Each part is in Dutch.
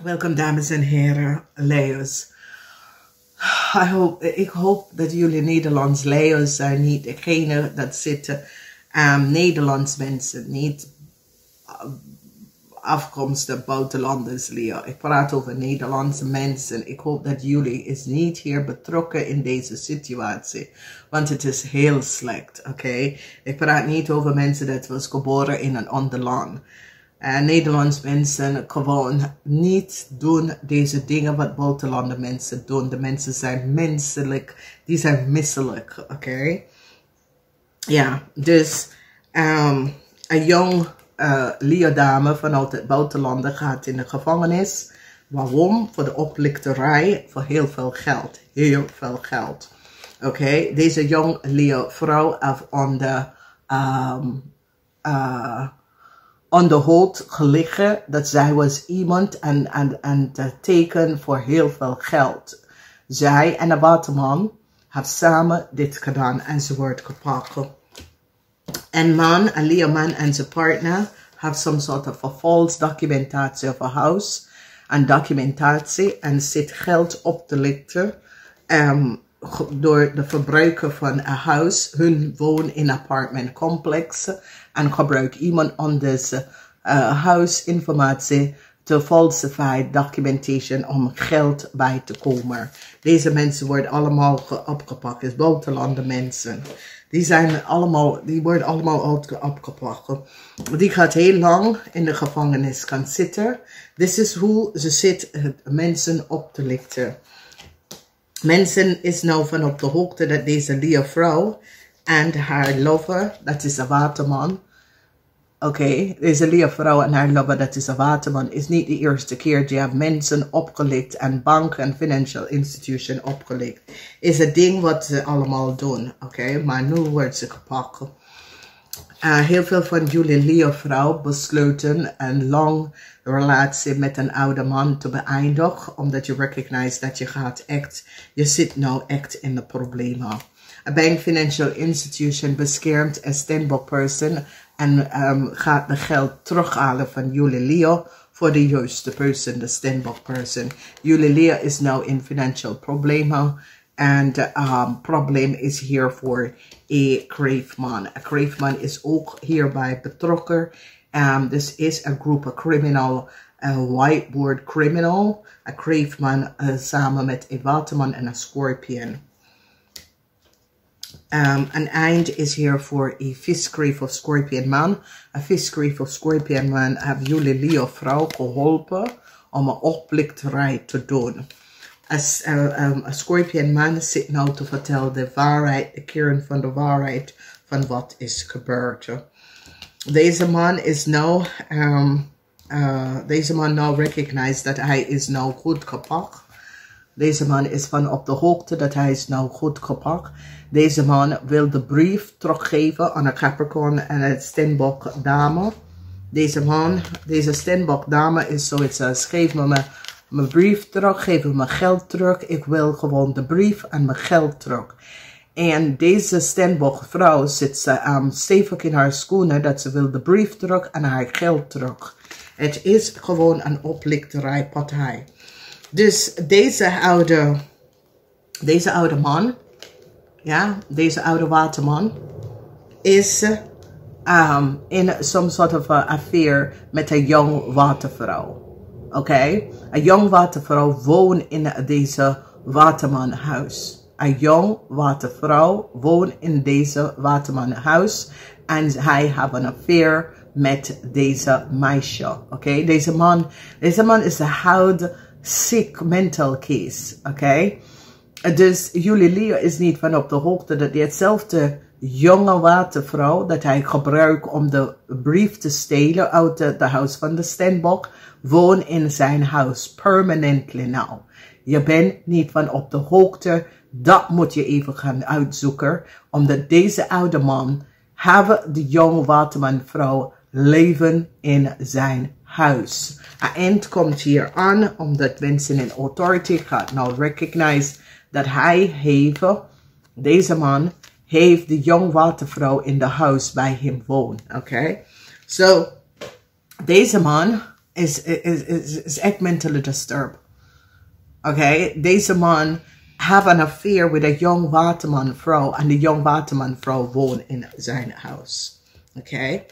Welkom dames en heren, Leeuws. Ik hoop dat jullie Nederlands Leeuws zijn, niet degene dat zitten Nederlands mensen, niet afkomstig buitenlanders Leo. Ik praat over Nederlandse mensen. Ik hoop dat jullie is niet hier betrokken in deze situatie, want het is heel slecht, oké? Ik praat niet over mensen dat was geboren in een ander land. Nederlands mensen gewoon niet doen deze dingen wat buitenlandse mensen doen. De mensen zijn menselijk, die zijn misselijk, oké? Ja, dus een jong Leo-dame vanuit het buitenland gaat in de gevangenis. Waarom? Voor de oplichterij, voor heel veel geld. Heel veel geld. Oké, deze jong Leo-vrouw heeft on de hoofd gelegen dat zij was iemand en te teken voor heel veel geld. Zij en de waterman hebben samen dit gedaan en ze wordt gepakt. Een Leo-man en zijn partner hebben some sort of a false documentatie of a house. En documentatie en zit geld op te lichten door de verbruiker van een huis. Hun wonen in een apartmentcomplex en gebruikt iemand anders huisinformatie te falsified documentation om geld bij te komen. Deze mensen worden allemaal opgepakt, is buitenlandse mensen. Die worden allemaal opgepakt. Die gaat heel lang in de gevangenis gaan zitten. Dit is hoe ze zit mensen op te lichten. Mensen is nou van op de hoogte dat deze Leo-vrouw en haar lover, dat is een waterman. Oké, deze Leo-vrouw en haar lover, dat is een waterman, is niet de eerste keer die hebben mensen opgelicht en banken en financial institution opgelicht. Is het ding wat ze allemaal doen, oké? Maar nu wordt ze gepakt. Heel veel van jullie Leo-vrouw besloten een lang relatie met een oude man te beëindigen, omdat je recognize dat je zit nou echt in de problemen. Een bank financial institution beschermt een standbook person en gaat de geld terughalen van jullie Leo voor de juiste person, de standbook person. Jullie Leo is nou in financial problemen en probleem is hier voor een graveman. Een graveman is ook hierbij betrokken. Dus is een groep criminal, een whiteboard criminal, een graveman samen met een waterman en een scorpion. Een eind is hier voor een visgrave of scorpion man. Een visgrave of scorpion man heeft jullie Leo-vrouw geholpen om een oplichterij te doen. Een scorpion man zit nou te vertellen de waarheid, de kern van de waarheid van wat is gebeurd. Deze man is nou, recognized dat hij is nou goed gepakt. Deze man is van op de hoogte dat hij is nou goed gepakt. Deze man wil de brief teruggeven aan een Capricorn en een Steenbok dame. Deze Steenbok dame is zoiets, geef me mijn brief terug, geef me mijn geld terug. Ik wil gewoon de brief en mijn geld terug. En deze Steenbok vrouw zit stevig in haar schoenen dat ze wil de brief terug en haar geld terug. Het is gewoon een oplichterij-partij. Dus deze oude man, ja, deze oude waterman, is in some sort of affair met een jong watervrouw. Oké? Een jong watervrouw woont in deze watermanhuis. Een jong watervrouw woont in deze watermanhuis en hij heeft een affair met deze meisje. Oké? Deze man is een sick mental case, oké? Dus jullie Leo is niet van op de hoogte dat hetzelfde jonge watervrouw dat hij gebruikt om de brief te stelen uit het huis van de Steenbok, woont in zijn huis, permanently now. Je bent niet van op de hoogte, dat moet je even gaan uitzoeken, omdat deze oude man hebben de jonge watermanvrouw leven in zijn huis. Een eind komt hier aan, omdat mensen in authority gaat nou recognize dat deze man heeft de jonge watervrouw in de huis bij hem woont. Oké? So, deze man is echt mentally disturbed. Oké, deze man heeft een affair met een jong waterman vrouw en de jong waterman vrouw woont in zijn huis. Oké,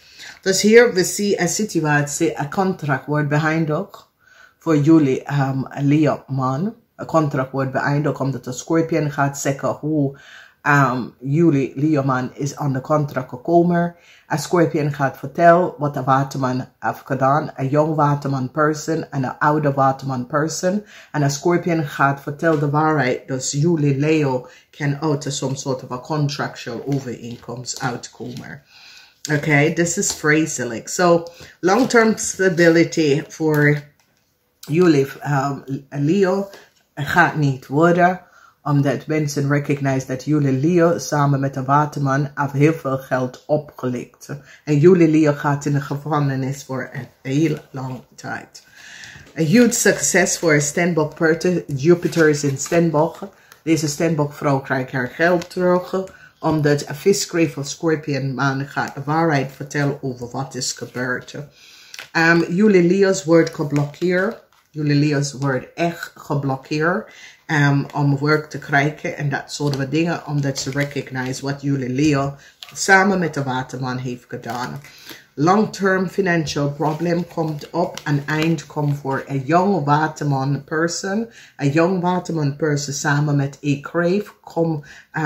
dus hier we zien een situatie, een contract wordt beëindigd voor jullie Leo man. Een contract wordt beëindigd omdat de Scorpion gaat zeggen hoe jullie Leo man is aan de contract gekomen. Een Scorpion gaat vertellen wat de waterman heeft gedaan. Een jong waterman person en een oude waterman person. En een Scorpion gaat vertellen de waarheid. Dus jullie Leo kan uit some sort of a contractual overeenkomst uitkomen. Okay, this is vreselijk. So, long-term stability voor jullie Leo gaat niet worden. Omdat mensen recognize dat jullie Leo samen met de waterman heeft heel veel geld opgelikt. En jullie Leo gaat in de gevangenis voor een heel lange tijd. Een huge succes voor een Stenbock person. Jupiter is in Stenbock. Deze Stenbock vrouw krijgt haar geld terug. Omdat een viskreef of Scorpion man gaat de waarheid vertellen over wat is gebeurd. Jullie Leo's wordt geblokkeerd. Jullie Leo's wordt echt geblokkeerd. Om werk te krijgen en dat soort dingen. Omdat ze recognize wat jullie Leo samen met de waterman heeft gedaan. Long-term financial problem komt op. Een eind komt voor een young waterman person. Een young waterman person samen met a crave kom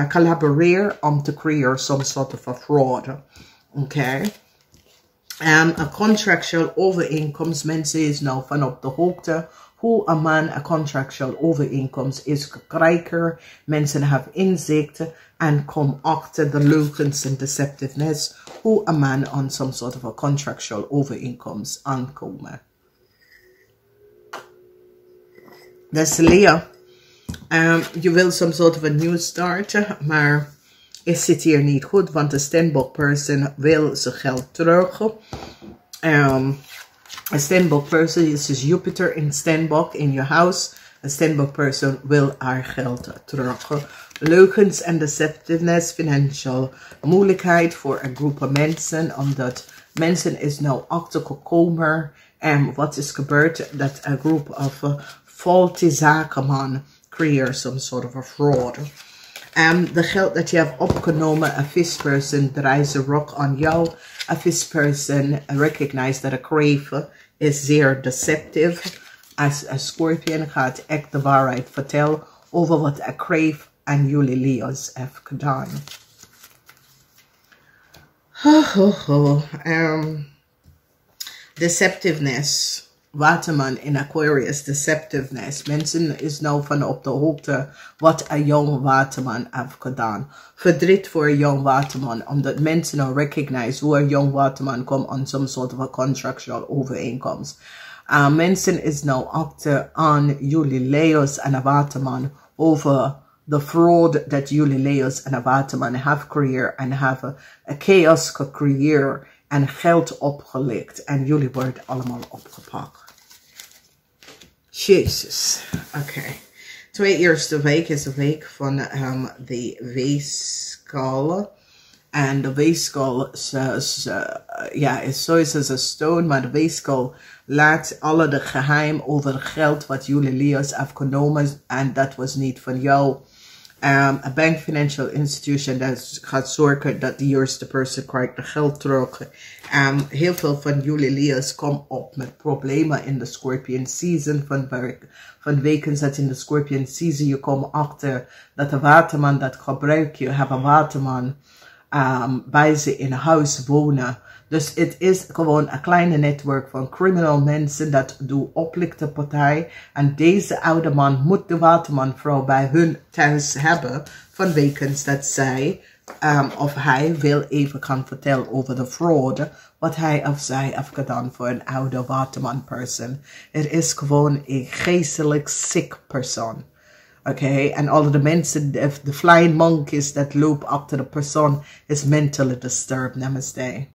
collaboreren om te creëren some sort of a fraud. Oké. Een contractual overeenkomst. Mensen is nou van op de hoogte hoe een man een contractual overeenkomst is krijgen. Mensen hebben inzicht en komen achter de leugens en deceptiveness. Hoe een man aan some sort of a contractual overeenkomst aankomen. Dus Leo, je wil some sort of a new start, maar het zit hier niet goed, want de Stenbock person wil zijn geld terug. A Stenbock person is dus Jupiter in Stenbock in je huis. A Stenbock person wil haar geld terug. Leugens en deceptiveness, financial moeilijkheid voor een groep mensen. Omdat mensen is nou achtergekomen. Wat is gebeurd? Dat een groep of faulty zakenman creëert some sort of a fraud. De geld dat je hebt opgenomen, een visperson draait zijn rok aan jou. Een visperson recognize dat een crave is zeer deceptive. Als een Scorpion gaat echt de waarheid vertellen over wat een crave en jullie Leo's heeft gedaan. Deceptiveness. Waterman in Aquarius, deceptiveness. Mensen is nou van op de hoogte wat een jong waterman heeft gedaan. Verdriet voor een jong waterman, omdat mensen nou recognize hoe een jong waterman komt aan some sort of a contractual overeenkomst. Mensen is nou achter aan jullie Leo's en een waterman over de fraud dat jullie Leo's en een waterman hebben gecreëerd en hebben een chaos gecreëerd en geld opgelikt. En jullie worden allemaal opgepakt. Jezus. Oké. Twee eerste week is de week van de weegschaal. En de weegschaal is sowieso een stone, maar de weegschaal laat alle de geheim over het geld wat jullie Leo's heeft genomen. En dat was niet van jou. Een bank financial institution dat gaat zorgen dat de eerste persoon krijgt de geld terug. Heel veel van jullie Leo's komen op met problemen in de Scorpion season. Van weken dat in de Scorpion season je komt achter dat de waterman dat gebruikt. Je hebt een waterman bij ze in huis wonen. Dus het is gewoon een kleine netwerk van criminal mensen dat doen oplichten partij. En deze oude man moet de watermanvrouw bij hun thuis hebben. Vanwege dat zij of hij wil even gaan vertellen over de fraude. Wat hij of zij heeft gedaan voor een oude waterman person. Het is gewoon een geestelijk sick persoon. Oké, en alle de mensen, de flying monkeys dat lopen achter de persoon is mentally disturbed. Namaste.